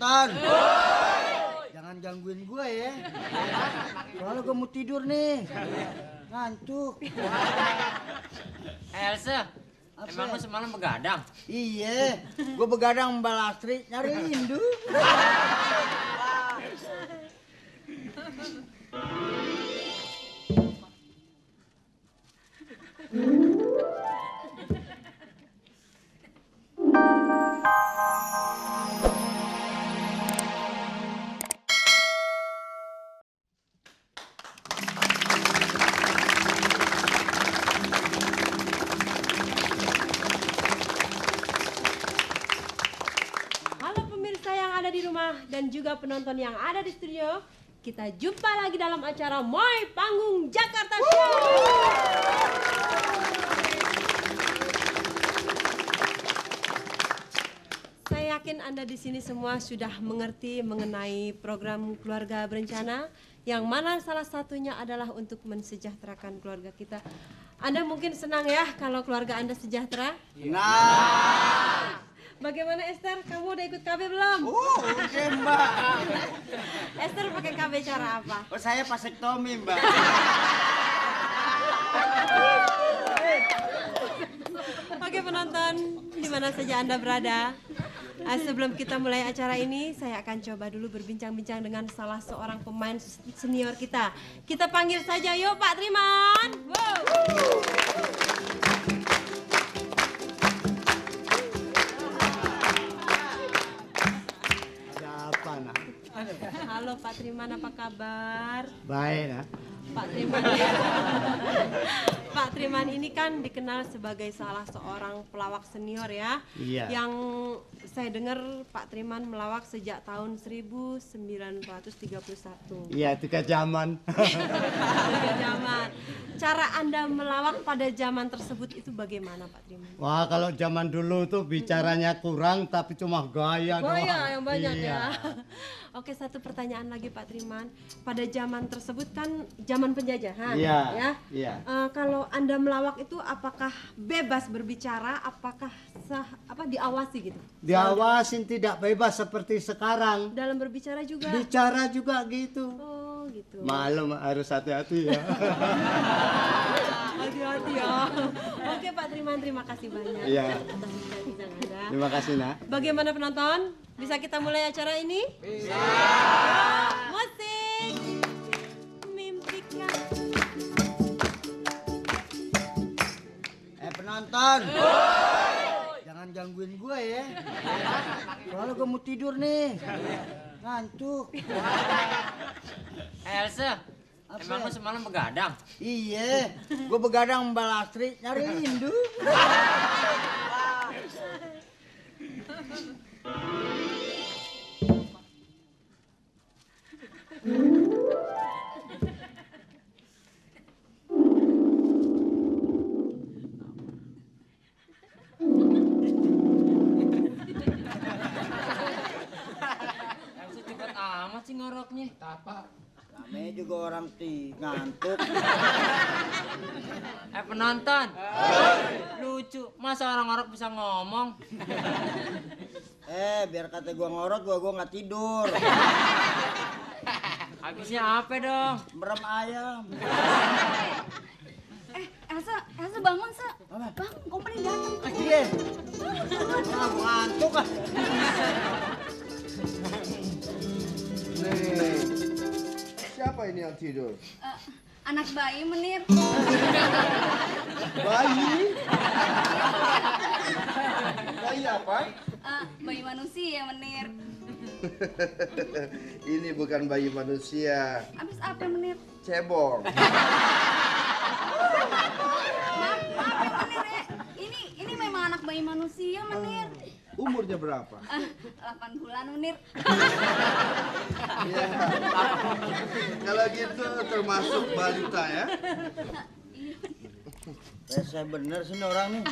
penonton. Jangan gangguin gue ya. Soalnya gue mau tidur nih. Ngantuk. Elsa, emang lu semalam begadang? Iya, gue begadang Mbak Lastri nyari Indu. Halo pemirsa yang ada di rumah dan juga penonton yang ada di studio. Kita jumpa lagi dalam acara My Panggung Jakarta Show. Saya yakin Anda di sini semua sudah mengerti mengenai program Keluarga Berencana, yang mana salah satunya adalah untuk mensejahterakan keluarga kita. Anda mungkin senang ya kalau keluarga Anda sejahtera? Nah, Bagaimana Esther? Kamu udah ikut KB belum? oke Mbak. Esther pakai KB cara apa? Oh, saya vasektomi Mbak. Oke penonton, di mana saja Anda berada. Sebelum kita mulai acara ini, saya akan coba dulu berbincang-bincang dengan salah seorang pemain senior kita. Kita panggil saja yuk Pak Triman. Wow. Ada apa nak? Halo Pak Triman, apa kabar? Baik nak. Pak Triman. Pak Triman ini kan dikenal sebagai salah seorang pelawak senior ya. Iya. Yang saya dengar Pak Triman melawak sejak tahun 1931. Iya, itu ke zaman. Tiga zaman. Cara Anda melawak pada zaman tersebut itu bagaimana Pak Triman? Wah, kalau zaman dulu tuh bicaranya kurang tapi cuma gaya doang. Gaya yang banyak Iya. ya. Oke, satu pertanyaan lagi Pak Triman. Pada zaman tersebut kan zaman penjajahan, Iya, ya. iya. Kalau Anda melawak itu apakah bebas berbicara, apakah diawasi gitu? Diawasin tidak bebas seperti sekarang. Dalam berbicara juga. Bicara juga gitu. Oh, gitu. Maklum harus hati-hati ya. Hati-hati ya. Oke Pak Triman, terima kasih banyak Iya. atas bincang-bincang Anda. Terima kasih nak. Bagaimana penonton? Bisa kita mulai acara ini? Bisa. Musik. Mimpikan. Penonton. Jangan gangguin gue ya. Soalnya gue mau tidur nih. Ngantuk. Elsa, emang lu semalam begadang? Iya, gue begadang Mbak Lastri nyari Indu. Elsa cepet amat sih ngoroknya. Namanya juga orang ngantuk. Penonton, lucu. Masa orang ngorok bisa ngomong? Biar kata gue ngorok, gue nggak tidur. Habisnya apa dong? Merem ayam. Elsa bangun, Sa. Apa? Bangun, kompeni datang. Iya. Ah, gue ngantuk ah. Nih, siapa ini yang tidur? Anak bayi menir. Bayi? Bayi apa? Bayi manusia menir. Ini bukan bayi manusia, Abis apa menir? cebong. Maaf ya menir ya. Ini memang anak bayi manusia menir. Umurnya berapa? 8 bulan menir. Ya. Kalau gitu termasuk balita ya? Saya bener sih nih orang nih.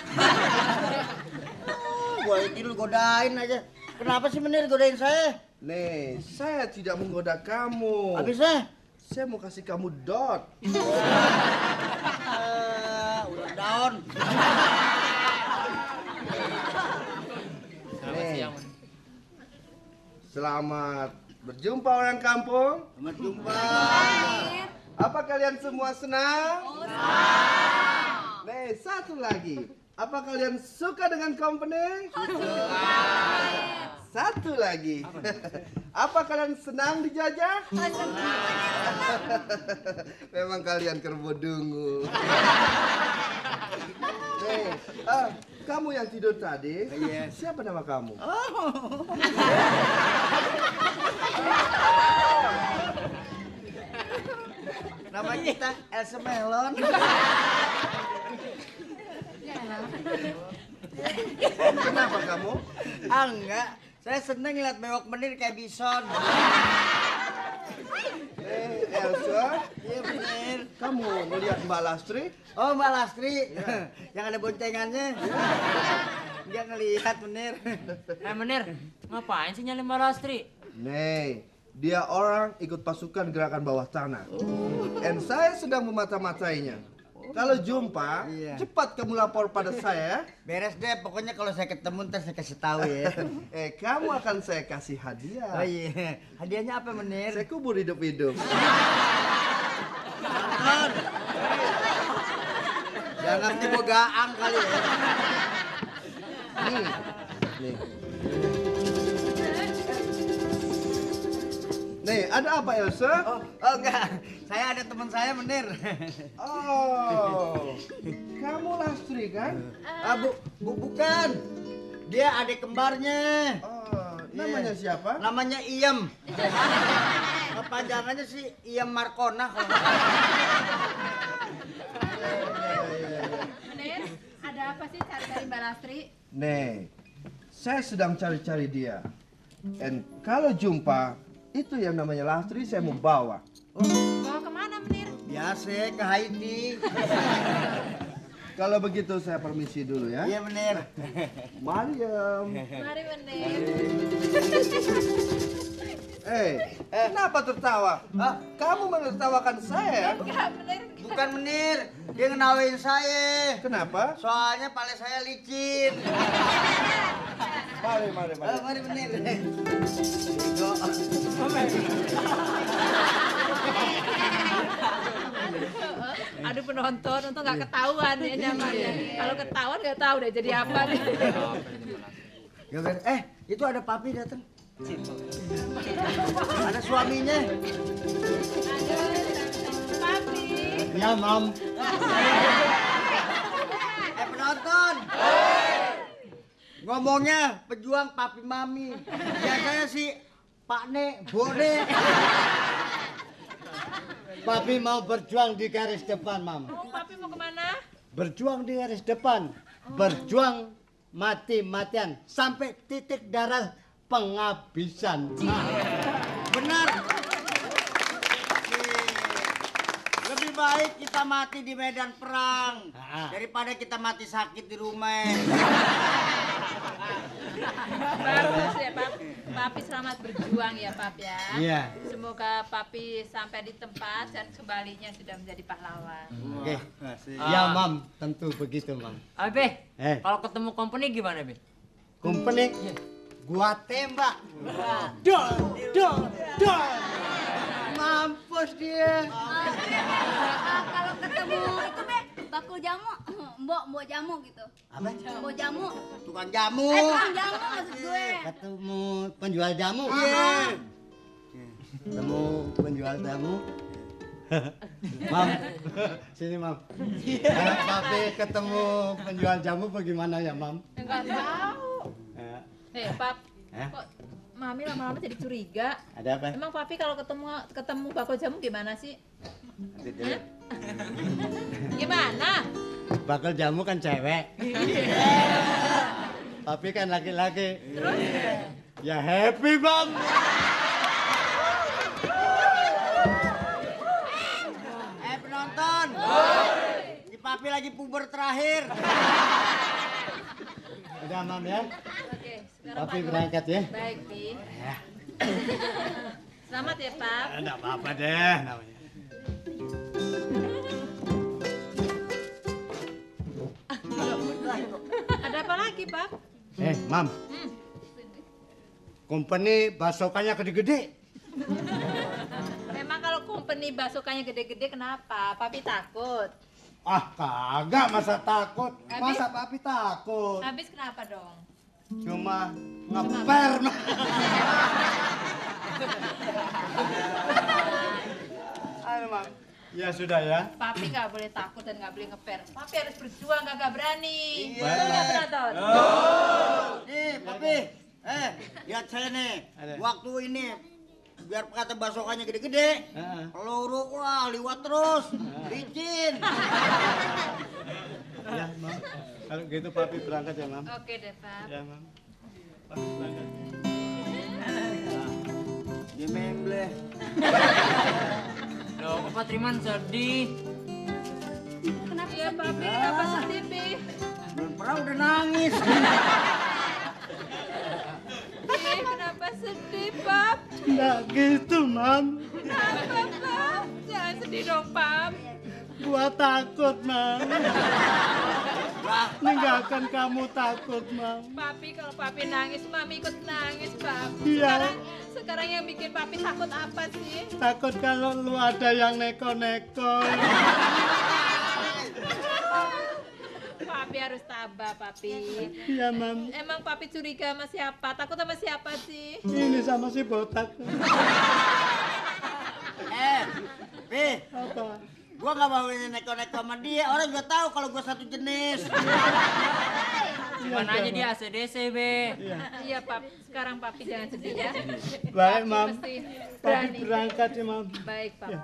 Gue tidur godain aja. Kenapa sih Menir godain saya? Nih, saya tidak menggoda kamu. Habisnya? Saya mau kasih kamu dot. Udah down. Selamat siang. Selamat berjumpa orang kampung. Selamat jumpa. Apa kalian semua senang? Nih, satu lagi. Apa kalian suka dengan company? Satu lagi. Apa kalian senang dijajah? Memang kalian kerbodungu. Nih, kamu yang tidur tadi, siapa nama kamu? Nama kita Elsa Melon. Kenapa kamu? Enggak, saya seneng lihat bewok menir kayak bison. Elsa, Iya bener. kamu melihat Mbak Lastri? Oh Mbak Lastri, yang ada boncengannya. Enggak ngelihat bener. Menir, ngapain sih nyalin Mbak Lastri? Nih, dia orang ikut pasukan gerakan bawah tanah. Dan saya sedang memata-matainya. Kalau jumpa, Iya. cepat kamu lapor pada saya. Beres deh, pokoknya kalau saya ketemu ntar saya kasih tahu ya. Kamu akan saya kasih hadiah. Oh iya, hadiahnya apa menir? Saya kubur hidup-hidup. Kan? Jangan tiba gaang kali ya. Nih. Nih, ada apa Elsa? Oh enggak, saya ada teman saya menir. Oh, kamu Lastri kan? Bukan. Dia adik kembarnya. Oh, namanya siapa? Namanya Iem. Kepanjangannya sih Iem Markona. Menir, ada apa sih cari-cari Mbak Lastri? Nih, saya sedang cari-cari dia. Dan kalau jumpa, itu yang namanya Lastri saya mau bawa. Bawa kemana Menir? Biasa ke Haiti. Kalau begitu saya permisi dulu ya. Iya menir. Mariam. Mari Menir. Kenapa tertawa? Kamu menertawakan saya? Enggak Menir. Bukan menir, dia ngenawain saya. Kenapa? Soalnya pale saya licin. Mari. Mari menir. Aduh penonton, untung nggak ketahuan ya namanya. Kalau ketahuan nggak tahu deh jadi apa nih. Ya kan? Itu ada papi datang. Ada suaminya. Papi. Ya, Mam. Penonton. Ngomongnya pejuang papi mami. Biasanya sih Pak Ne, Bu Ne. Papi mau berjuang di garis depan, Mam. Oh, Papi mau kemana? Berjuang di garis depan. Berjuang mati-matian. Sampai titik darah penghabisan. Benar. Lebih baik kita mati di medan perang daripada kita mati sakit di rumah. Bagus ya Papi. Papi selamat berjuang ya Papi ya. Iya. Semoga Papi sampai di tempat dan kembalinya sudah menjadi pahlawan. Oke. Ya, Mam. Tentu begitu, Mam. Be, Eh. kalau ketemu company gimana, Be? Company. Gua tembak. Mampus dia. Kalau ketemu itu Be, bakul jamu, mbok jamu gitu. Apa? Mbok jamu. Tukang jamu. Tukang jamu maksud gue. Ketemu penjual jamu. Iya. Ketemu penjual jamu. Mam, sini Mam. Kalau Papi ketemu penjual jamu bagaimana ya, Mam? Enggak tahu. Ya. Pap, Hah? kok Mami lama-lama jadi curiga. Ada apa? Emang Papi kalau ketemu bakul jamu gimana sih? Hah? Gimana? Bakal jamu kan cewek. Papi kan laki-laki. Terus? Ya happy, Mam. Penonton. Si papi lagi puber terakhir. Udah, Mam ya. Oke, sekarang Papi Pak. berangkat ya. Baik, Pi. Selamat ya, Pak. Enggak apa-apa deh namanya. Ada apa lagi, Pak? Mam. company basokannya gede-gede. Memang kalau company basukannya gede-gede kenapa? Papi takut. Ah, kagak, masa takut. Habis? Masa papi takut. Habis kenapa dong? Cuma ngeper. Ayo, Mam. Ya sudah ya. Papi nggak boleh takut dan nggak boleh ngeper. Papi harus berjuang, nggak berani. Iya. Betul nggak penonton? Nih, Papi. Lihat saya nih. Ada. Waktu ini biar kata basokannya gede-gede. Heeh. Peluru wah liwat terus. Licin. Ya, Mam. Kalau gitu papi berangkat ya, Mam. Oke deh, Pak. Ya, Mam. Papi berangkat. Dia memble. Loh, kok Pak Triman sedih? Kenapa Iya, sedih? Papi, kenapa sedih, Pi? Belum pernah udah nangis. Pi, kenapa sedih, Pap? Nggak gitu, Mam. Kenapa, Pap? Jangan sedih dong, Pap. Gua takut, Mam. Ninggalkan kamu takut, Mam. Papi, kalau Papi nangis, Mami ikut nangis, Pap. Iya. Sekarang yang bikin Papi takut apa sih? Takut kalau lu ada yang neko-neko. Papi harus tabah, Papi. Iya, Mam. Emang Papi curiga sama siapa? Takut sama siapa sih? Ini sama si botak. Pi, Apa? gua nggak mau ini neko-neko sama dia. Orang juga tahu kalau gua satu jenis. Cuman aja dia ACDC, Be. Iya, Pap. Sekarang Papi jangan sedih ya. Baik, Papi Mam. mesti Papi berani. berangkat ya, Mam. Baik, Pap. Ya.